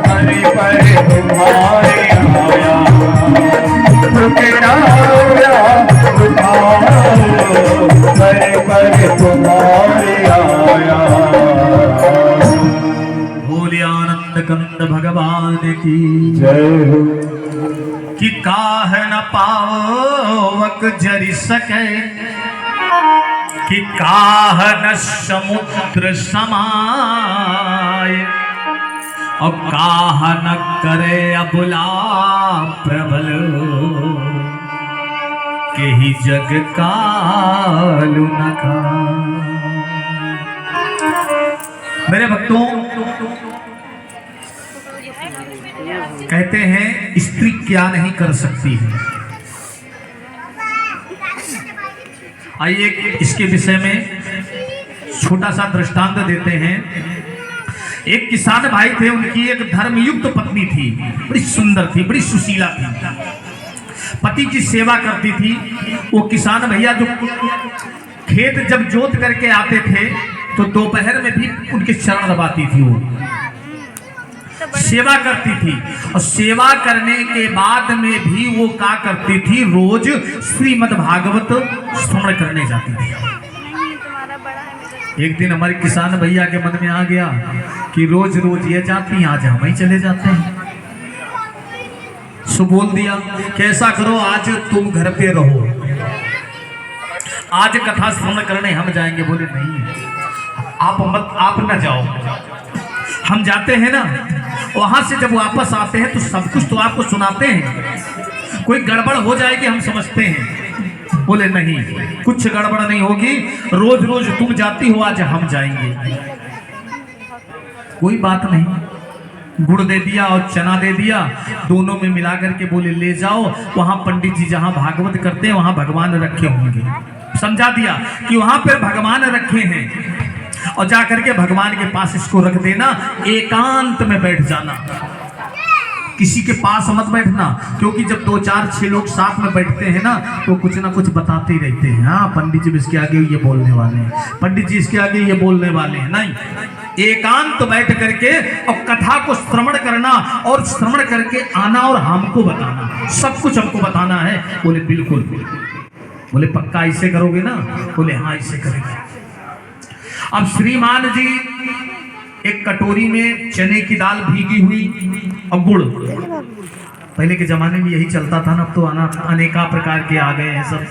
हरि पर तुम्हारे आया, रुकना हरि पर तुम्हारे आया। बोले आनंद कंद भगवान की जय हो। कि काह न पावक जरि सके, कि काह न समुद्र समाय, और काह न करे अबुला प्रबल, के ही जग कालु न खाय। मेरे भक्तों, कहते हैं स्त्री क्या नहीं कर सकती है। आइए इसके विषय में छोटा सा दृष्टांत देते हैं। एक किसान भाई थे, उनकी एक धर्मयुक्त पत्नी थी, बड़ी सुंदर थी, बड़ी सुशीला थी, पति की सेवा करती थी। वो किसान भैया जो खेत जब जोत करके आते थे तो दोपहर में भी उनके चरण दबाती थी, वो सेवा करती थी। और सेवा करने के बाद में भी वो क्या करती थी, रोज श्रीमद् भागवत श्रवण करने जाती थी। एक दिन हमारे किसान भैया के मन में आ गया कि रोज रोज ये जाती, आज हम ही चले जाते हैं। सो बोल दिया कि ऐसा करो, आज तुम घर पे रहो, आज कथा श्रवण करने हम जाएंगे। बोले नहीं, आप न जाओ, हम जाते हैं ना, वहां से जब वापस आते हैं तो सब कुछ तो आपको सुनाते हैं, कोई गड़बड़ हो जाएगी हम समझते हैं। बोले नहीं, कुछ गड़बड़ नहीं होगी, रोज रोज तुम जाती हो, आज हम जाएंगे। कोई बात नहीं, गुड़ दे दिया और चना दे दिया, दोनों में मिला करके बोले ले जाओ, वहां पंडित जी जहां भागवत करते हैं वहां भगवान रखे होंगे। समझा दिया कि वहां पर भगवान रखे हैं, और जाकर के भगवान के पास इसको रख देना, एकांत में बैठ जाना, किसी के पास मत बैठना, क्योंकि जब 2 4 6 लोग साथ में बैठते हैं ना तो कुछ ना कुछ बताते ही रहते हैं। हाँ, पंडित जी इसके आगे ये बोलने वाले हैं, पंडित जी इसके आगे ये बोलने वाले हैं। नहीं, एकांत बैठ करके और कथा को श्रवण करना, और श्रवण करके आना और हमको बताना, सब कुछ हमको बताना है। बोले बिल्कुल। बोले पक्का ऐसे करोगे ना? बोले हाँ ऐसे करेंगे। अब श्रीमान जी एक कटोरी में चने की दाल भीगी हुई और गुड़, पहले के जमाने में यही चलता था ना, अब तो अनेका प्रकार के आ गए हैं सब,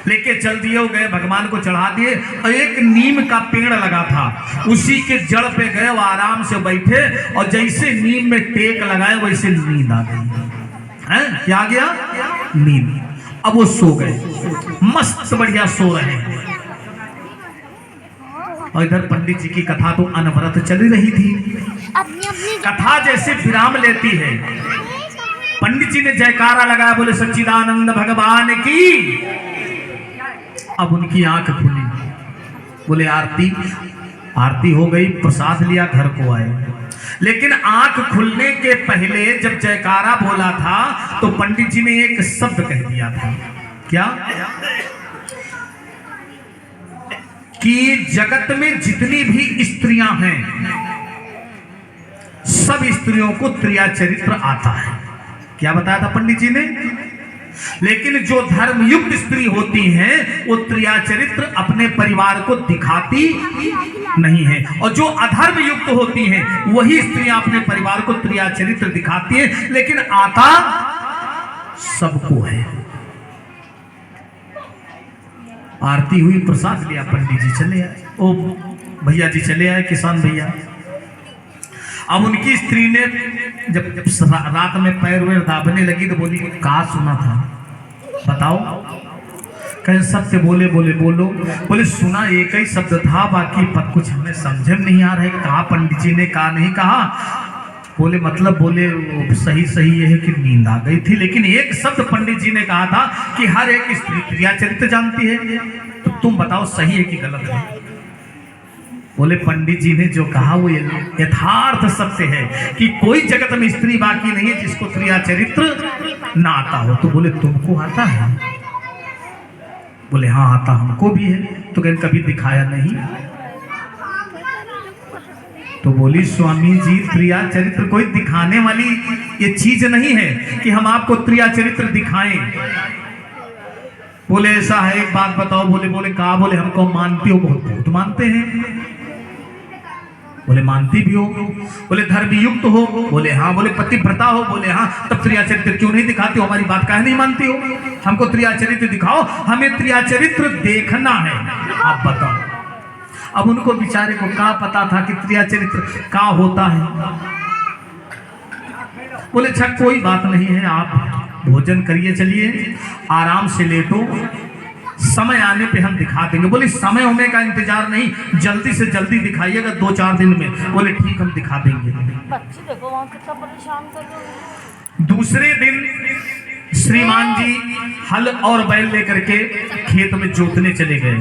लेके चल दिए, गए भगवान को चढ़ा दिए। और एक नीम का पेड़ लगा था, उसी के जड़ पे गए, वो आराम से बैठे, और जैसे नीम में टेक लगाए वैसे नींद आ गई। हैं क्या गया? नींद। अब वो सो गए, मस्त बढ़िया सो रहे हैं। और इधर पंडित जी की कथा तो अनवरत चल रही थी। कथा जैसे विराम लेती है, पंडित जी ने जयकारा लगाया, बोले सच्चिदानंद भगवान की। अब उनकी आंख खुली, बोले आरती। आरती हो गई, प्रसाद लिया, घर को आए। लेकिन आंख खुलने के पहले जब जयकारा बोला था तो पंडित जी ने एक शब्द कह दिया था। क्या? कि जगत में जितनी भी स्त्रियां हैं, सब स्त्रियों को त्रिया चरित्र आता है। क्या बताया था पंडित जी ने? लेकिन जो धर्मयुक्त स्त्री होती हैं वो त्रिया चरित्र अपने परिवार को दिखाती नहीं है, और जो अधर्म युक्त होती हैं वही स्त्रियां अपने परिवार को त्रिया चरित्र दिखाती हैं, लेकिन आता सबको है। आरती हुई, प्रसाद लिया, पंडित जी चले आए, ओ भैया जी चले आए, किसान भैया। अब उनकी स्त्री ने जब रात में पैर वैर दाबने लगी तो बोली कहा सुना था बताओ। कहीं सत्य बोले, बोले बोलो। बोले सुना एक ही शब्द था, बाकी पर कुछ हमें समझ में नहीं आ रहा है, कहा पंडित जी ने, कहा नहीं कहा। बोले मतलब, बोले सही सही ये है कि नींद आ गई थी, लेकिन एक शब्द पंडित जी ने कहा था कि हर एक स्त्री क्रिया चरित्र जानती है, तो तुम बताओ सही है कि गलत है। बोले पंडित जी ने जो कहा वो यथार्थ सत्य है कि कोई जगत में स्त्री बाकी नहीं है जिसको क्रिया चरित्र ना आता हो। तो बोले तुमको आता है? बोले हाँ आता हमको भी है। तो कभी दिखाया नहीं। तो बोली स्वामी जी त्रिया चरित्र कोई दिखाने वाली ये चीज नहीं है कि हम आपको त्रिया चरित्र दिखाएं। बोले ऐसा है, एक बात बताओ। बोले कहा? बोले हमको मानते हो? बहुत मानते हैं। बोले मानती भी हो? बोले धर्मयुक्त हो? बोले हाँ। बोले पतिव्रता हो? बोले हाँ। तब त्रिया चरित्र क्यों नहीं दिखाते हो? हमारी बात काहे नहीं मानती हो? हमको त्रिया चरित्र दिखाओ, हमें त्रिया चरित्र देखना है। आप बताओ। अब उनको बेचारे को क्या पता था कि त्रिया चरित्र क्या होता है। बोले अच्छा कोई बात नहीं है, आप भोजन करिए, चलिए आराम से लेटो, समय आने पे हम दिखा देंगे। बोले समय होने का इंतजार नहीं, जल्दी से जल्दी दिखाइएगा 2-4 दिन में। बोले ठीक, हम दिखा देंगे। बच्चे देखो वहाँ कितना परेशान कर रहे हैं। दूसरे दिन श्रीमान जी हल और बैल लेकर के खेत में जोतने चले गए।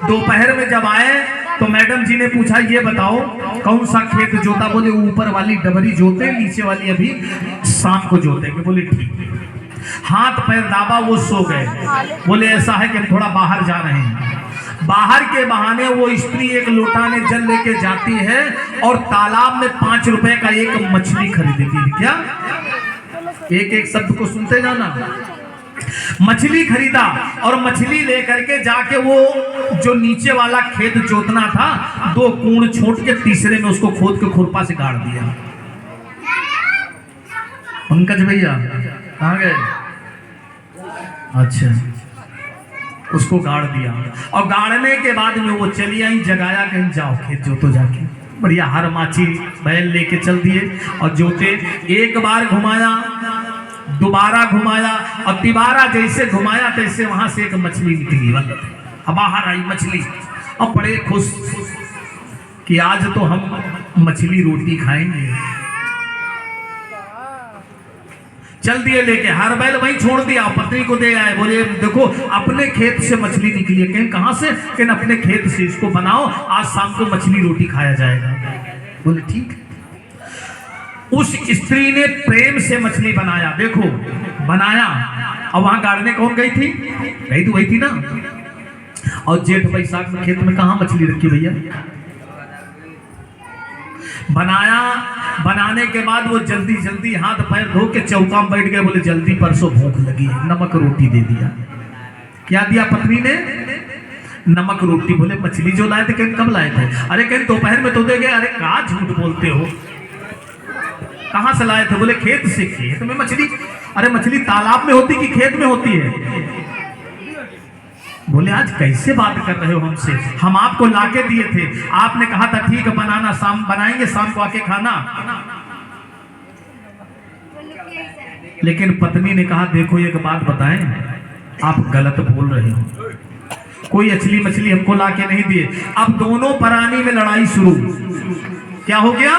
दोपहर में जब आए तो मैडम जी ने पूछा ये बताओ कौन सा खेत जोता? बोले ऊपर वाली डबरी जोते, नीचे वाली अभी शाम को जोतेंगे। बोले ठीक। हाथ पैर दाबा, वो सो गए। बोले ऐसा है कि हम थोड़ा बाहर जा रहे हैं। बाहर के बहाने वो स्त्री एक लोटा में जल लेके जाती है और तालाब में 5 रुपए का एक मछली खरीदेती है। क्या? एक एक शब्द को सुनते जाना। मछली खरीदा और मछली लेकर के जाके वो जो नीचे वाला खेत जोतना था 2 कूण छोड़ के तीसरे में उसको खोद के खुरपा से गाड़ दिया। पंकज भैया कहाँ गए? अच्छा, उसको गाड़ दिया और गाड़ने के बाद में वो चली आई, जगाया कहीं जाओ खेत जोतो जाके। बढ़िया हर माची बैल लेके चल दिए और जोते। एक बार घुमाया, दोबारा घुमाया और तिबारा जैसे घुमाया तैसे वहां से एक मछली निकली। अब बाहर आई मछली और बड़े खुश कि आज तो हम मछली रोटी खाएंगे। चल दिए लेके, हर बैल वहीं छोड़ दिया, पत्नी को दे आए। बोले देखो अपने खेत से मछली निकली है। कहीं कहां से? कहीं अपने खेत से, इसको बनाओ, आज शाम को मछली रोटी खाया जाएगा। बोले ठीक। उस स्त्री ने प्रेम से मछली बनाया, देखो बनाया। और वहां गाड़ने कौन गई थी? गई तो वही थी ना। और जेठ बैसाख में खेत में कहां मछली रखी भैया? बनाया। बनाने के बाद वो जल्दी जल्दी हाथ पैर धो के चौका में बैठ गए। बोले जल्दी परसों भूख लगी है, नमक रोटी दे दिया। क्या दिया पत्नी ने? नमक रोटी। बोले मछली जो लाए थे कब लाए थे? अरे कहीं दोपहर में तो दे गए। अरे कहा झूठ बोलते हो, कहां से लाए थे? बोले खेत से। खेत में मछली? अरे मछली तालाब में होती कि खेत में होती है? बोले आज कैसे बात कर रहे हो हमसे? हम आपको लाके दिए थे, आपने कहा था ठीक है बनाना, शाम बनाएंगे, शाम को आके खाना। लेकिन पत्नी ने कहा देखो एक बात बताएं, आप गलत बोल रहे हो, कोई असली मछली हमको लाके नहीं दिए। अब दोनों प्राणी में लड़ाई शुरू। क्या हो गया?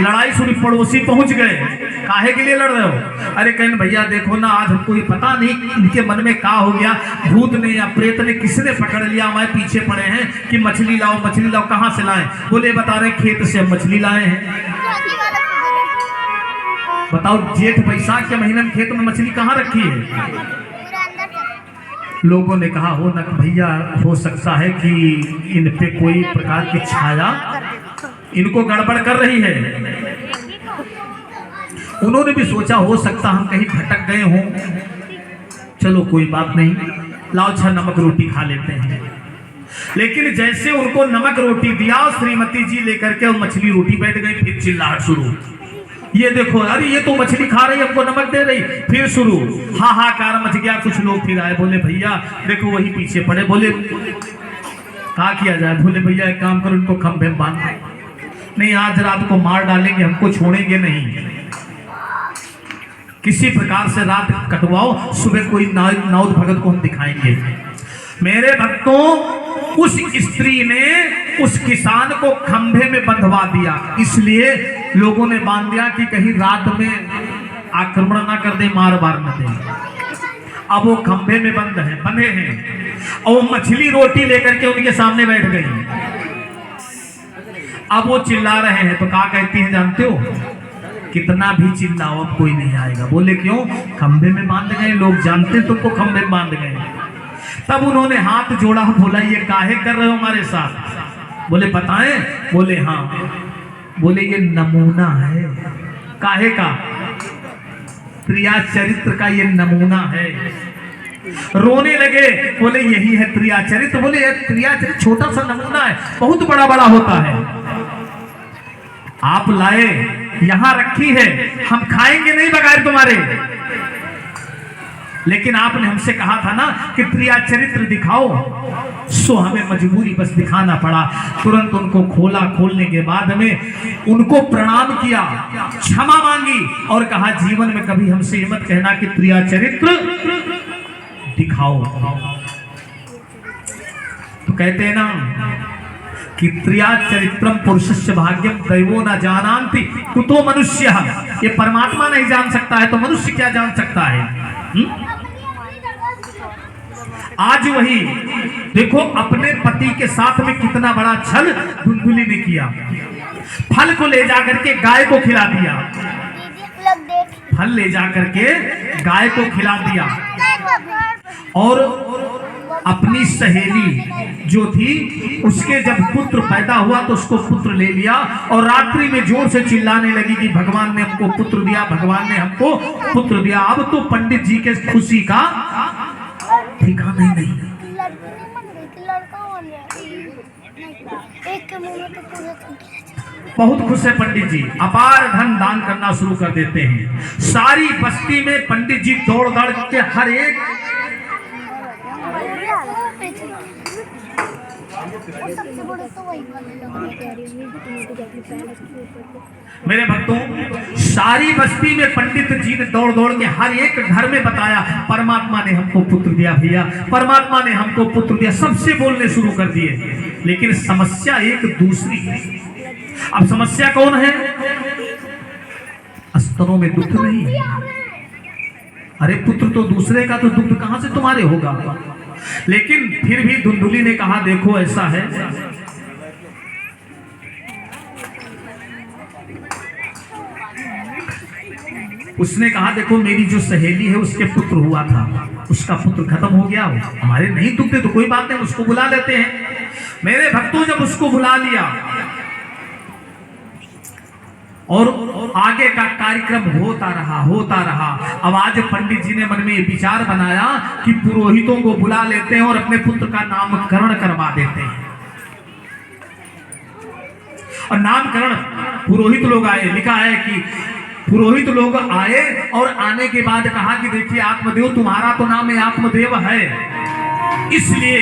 लड़ाई शुरू। पड़ोसी पहुंच गए। काहे के लिए लड़ रहे हो? अरे कहीं भैया देखो ना, आज हमको ये पता नहीं इनके मन में क्या हो गया, भूत ने या प्रेत ने किसने पकड़ लिया, हमारे पीछे पड़े हैं कि मछली लाओ मछली लाओ। कहां से लाए? बोले बता रहे खेत से हम मछली लाए हैं। बताओ जेठ बैसाख के महीने में खेत में मछली कहां रखी है? लोगों ने कहा हो न भैया, हो सकता है कि इन पे कोई प्रकार की छाया इनको गड़बड़ कर रही है। उन्होंने भी सोचा हो सकता हम कहीं भटक गए हों। चलो कोई बात नहीं, लाओ अच्छा नमक रोटी खा लेते हैं। लेकिन जैसे उनको नमक रोटी दिया, श्रीमती जी लेकर के मछली रोटी बैठ गई। फिर चिल्लाहट शुरू। ये देखो, अरे ये तो मछली खा रही, हमको नमक दे रही। फिर शुरू, हाहाकार मच गया। कुछ लोग फिर आए, बोले भैया देखो वही पीछे पड़े। बोले क्या किया जाए? बोले भैया एक काम करो, उनको खंभे में बांध। नहीं आज रात को मार डालेंगे, हमको छोड़ेंगे नहीं। किसी प्रकार से रात कटवाओ, सुबह कोई नाउद भगत को हम दिखाएंगे। मेरे भक्तों, उस स्त्री ने उस किसान को खंभे में बंधवा दिया। इसलिए लोगों ने बांध दिया कि कहीं रात में आक्रमण ना कर दे, मार बार न दे। अब वो खंभे में बंधे हैं और वो मछली रोटी लेकर के उनके सामने बैठ गई। अब वो चिल्ला रहे हैं तो क्या कहती हैं जानते हो? कितना भी चिल्लाओ अब कोई नहीं आएगा। बोले क्यों? खंभे में बांध गए, लोग जानते तुमको खंभे में बांध गए। तब उन्होंने हाथ जोड़ा, बोला ये काहे कर रहे हो हमारे साथ? बोले बताएं। बोले हाँ। बोले ये नमूना है। काहे का? त्रिया चरित्र का ये नमूना है। रोने लगे, बोले यही है त्रिया चरित्र। बोले ये त्रिया चरित्र छोटा सा नमूना है, बहुत बड़ा बड़ा होता है। आप लाए, यहां रखी है, हम खाएंगे नहीं बगैर तुम्हारे। लेकिन आपने हमसे कहा था ना कि त्रिया चरित्र दिखाओ, सो हमें मजबूरी बस दिखाना पड़ा। तुरंत उनको खोला, खोलने के बाद में उनको प्रणाम किया, क्षमा मांगी और कहा जीवन में कभी हमसे ये मत कहना कि त्रिया चरित्र दिखाओ। तो कहते हैं ना कि त्रिया चरित्रम पुरुषस्य भाग्यम दैवो न जानन्ति कुतो मनुष्य। ये परमात्मा नहीं जान सकता है तो मनुष्य क्या जान सकता है? आज वही देखो अपने पति के साथ में कितना बड़ा छल धुंधुली ने किया। फल को ले जाकर के गाय को खिला दिया, फल ले जाकर के गाय को खिला दिया और अपनी सहेली जो थी उसके जब पुत्र पैदा हुआ तो उसको पुत्र ले लिया और रात्रि में जोर से चिल्लाने लगी कि भगवान ने हमको पुत्र दिया, भगवान ने हमको पुत्र दिया। अब तो पंडित जी के खुशी का ठिकाना ही नहीं। बहुत खुश है पंडित जी, अपार धन दान करना शुरू कर देते हैं। सारी बस्ती में पंडित जी दौड़ दौड़ के हर एक मेरे भक्तों, सारी बस्ती में पंडित जी ने दौड़ दौड़ के हर एक घर में बताया परमात्मा ने हमको पुत्र दिया भैया, परमात्मा ने हमको पुत्र दिया। सबसे बोलने शुरू कर दिए। लेकिन समस्या एक दूसरी है। अब समस्या कौन है? स्तनों में दुग्ध नहीं है। अरे पुत्र तो दूसरे का, तो दुग्ध कहां से तुम्हारे होगा? लेकिन फिर भी धुंधुली ने कहा देखो ऐसा है, उसने कहा देखो मेरी जो सहेली है उसके पुत्र हुआ था, उसका पुत्र खत्म हो गया, हमारे नहीं दुखते तो कोई बात नहीं, उसको बुला लेते हैं। मेरे भक्तों जब उसको बुला लिया और आगे का कार्यक्रम होता रहा। अब आज पंडित जी ने मन में ये विचार बनाया कि पुरोहितों को बुला लेते हैं और अपने पुत्र का नामकरण करवा देते हैं। और नामकरण पुरोहित लोग आए, लिखा है कि पुरोहित लोग आए और आने के बाद कहा कि देखिए आत्मदेव, तुम्हारा तो नाम आत्मदेव है, इसलिए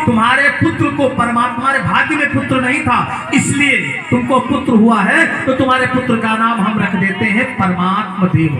तुम्हारे पुत्र को परमात्मा ने भाग्य में पुत्र नहीं था, इसलिए तुमको पुत्र हुआ है, तो तुम्हारे पुत्र का नाम हम रख देते हैं परमात्मा देव।